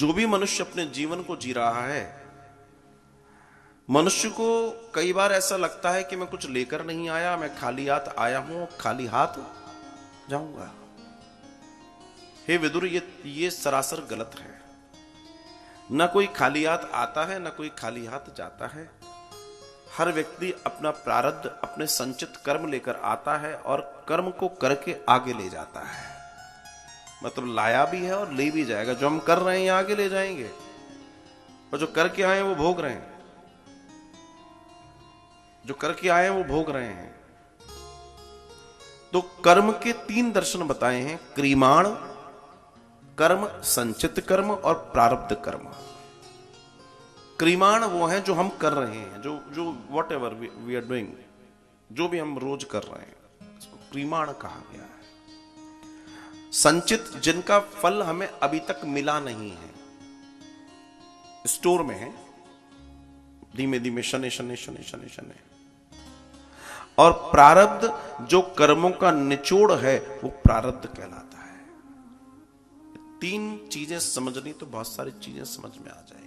जो भी मनुष्य अपने जीवन को जी रहा है, मनुष्य को कई बार ऐसा लगता है कि मैं कुछ लेकर नहीं आया, मैं खाली हाथ आया हूं, खाली हाथ जाऊंगा। हे विदुर, ये सरासर गलत है। न कोई खाली हाथ आता है, न कोई खाली हाथ जाता है। हर व्यक्ति अपना प्रारब्ध, अपने संचित कर्म लेकर आता है और कर्म को करके आगे ले जाता है। मतलब लाया भी है और ले भी जाएगा। जो हम कर रहे हैं आगे ले जाएंगे, और जो करके आए हैं वो भोग रहे हैं। जो करके आए हैं वो भोग रहे हैं। तो कर्म के 3 दर्शन बताए हैं: क्रियमाण कर्म, संचित कर्म और प्रारब्ध कर्म। क्रियमाण वो है जो हम कर रहे हैं, जो whatever we are doing, जो भी हम रोज कर रहे हैं, इसको क्रियमाण कहा गया है। संचित, जिनका फल हमें अभी तक मिला नहीं है, स्टोर में है, धीमे धीमे शने शने शने शने शने। और प्रारब्ध, जो कर्मों का निचोड़ है, वो प्रारब्ध कहलाता है। 3 चीजें समझनी तो बहुत सारी चीजें समझ में आ जाएंगी।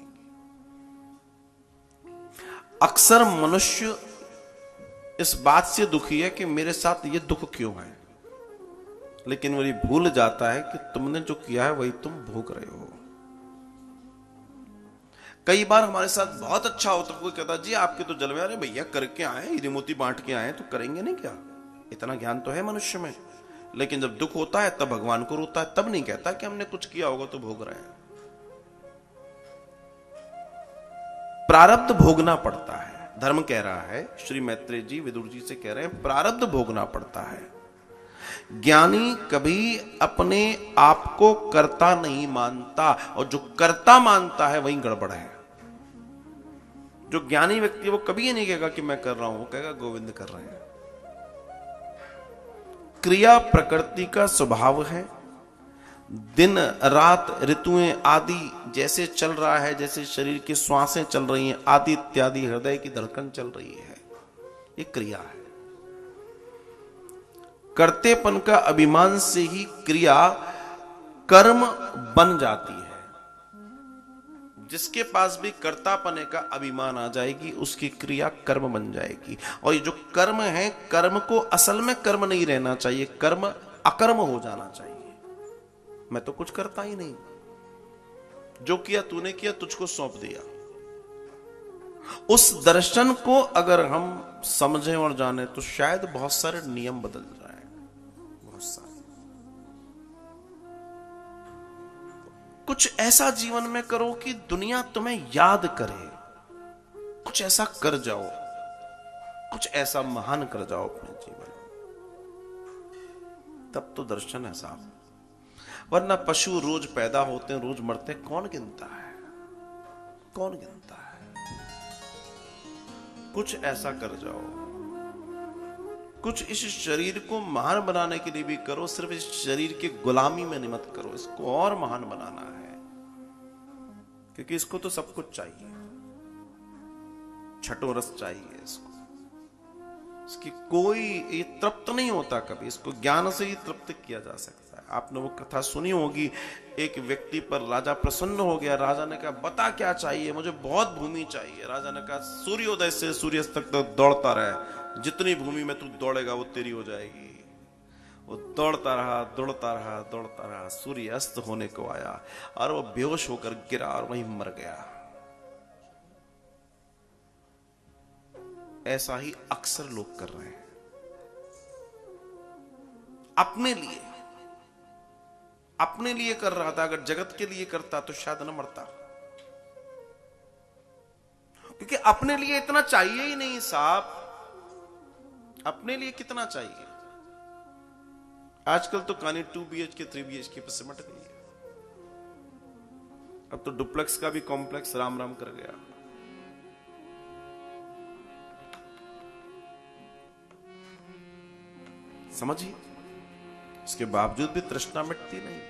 अक्सर मनुष्य इस बात से दुखी है कि मेरे साथ ये दुख क्यों है, लेकिन वो ये भूल जाता है कि तुमने जो किया है वही तुम भोग रहे हो। कई बार हमारे साथ बहुत अच्छा होता है, कोई कहता जी आपके तो जलवे, अरे भैया करके आए, हीरे मोती बांट के आए, तो करेंगे नहीं क्या? इतना ज्ञान तो है मनुष्य में। लेकिन जब दुख होता है तब भगवान को रोता है, तब नहीं कहता कि हमने कुछ किया होगा तो भोग रहे हैं। प्रारब्ध भोगना पड़ता है। धर्म कह रहा है, श्री मैत्रेय जी विदुर जी से कह रहे हैं, प्रारब्ध भोगना पड़ता है। ज्ञानी कभी अपने आप को कर्ता नहीं मानता, और जो कर्ता मानता है वही गड़बड़ है। जो ज्ञानी व्यक्ति है वो कभी ये नहीं कहेगा कि मैं कर रहा हूं, वो कहेगा गोविंद कर रहे हैं। क्रिया प्रकृति का स्वभाव है। दिन रात ऋतुएं आदि जैसे चल रहा है, जैसे शरीर की श्वासें चल रही हैं आदि इत्यादि, हृदय की धड़कन चल रही है, ये क्रिया है। कर्तेपन का अभिमान से ही क्रिया कर्म बन जाती है। जिसके पास भी कर्तापने का अभिमान आ जाएगी, उसकी क्रिया कर्म बन जाएगी। और ये जो कर्म है, कर्म को असल में कर्म नहीं रहना चाहिए, कर्म अकर्म हो जाना चाहिए। मैं तो कुछ करता ही नहीं, जो किया तूने किया, तुझको सौंप दिया। उस दर्शन को अगर हम समझें और जाने तो शायद बहुत सारे नियम बदल जाए, बहुत सारे। कुछ ऐसा जीवन में करो कि दुनिया तुम्हें याद करे। कुछ ऐसा कर जाओ, कुछ ऐसा महान कर जाओ अपने जीवन में, तब तो दर्शन है साहब। वरना पशु रोज पैदा होते हैं, रोज मरते हैं, कौन गिनता है? कौन गिनता है? कुछ ऐसा कर जाओ। कुछ इस शरीर को महान बनाने के लिए भी करो, सिर्फ इस शरीर की गुलामी में नहीं मत करो, इसको और महान बनाना है। क्योंकि इसको तो सब कुछ चाहिए, छठों रस चाहिए इसको। इसकी कोई ये तृप्त नहीं होता कभी, इसको ज्ञान से ही तृप्त किया जा सकता है। आपने वो कथा सुनी होगी, एक व्यक्ति पर राजा प्रसन्न हो गया। राजा ने कहा बता क्या चाहिए? मुझे बहुत भूमि चाहिए। राजा ने कहा सूर्योदय से सूर्यास्त तक तो दौड़ता रहे, जितनी भूमि में तू दौड़ेगा वो तेरी हो जाएगी। वो दौड़ता रहा दौड़ता रहा दौड़ता रहा, सूर्य अस्त होने को आया और वो बेहोश होकर गिरा और वहीं मर गया। ऐसा ही अक्सर लोग कर रहे हैं अपने लिए। अपने लिए कर रहा था, अगर जगत के लिए करता तो शायद न मरता। क्योंकि अपने लिए इतना चाहिए ही नहीं साहब। अपने लिए कितना चाहिए? आजकल तो कहानी 2 BHK 3 BHK पर सिमट गई है। अब तो डुप्लेक्स का भी कॉम्प्लेक्स राम राम कर गया। समझिए, इसके बावजूद भी तृष्णा मिटती नहीं।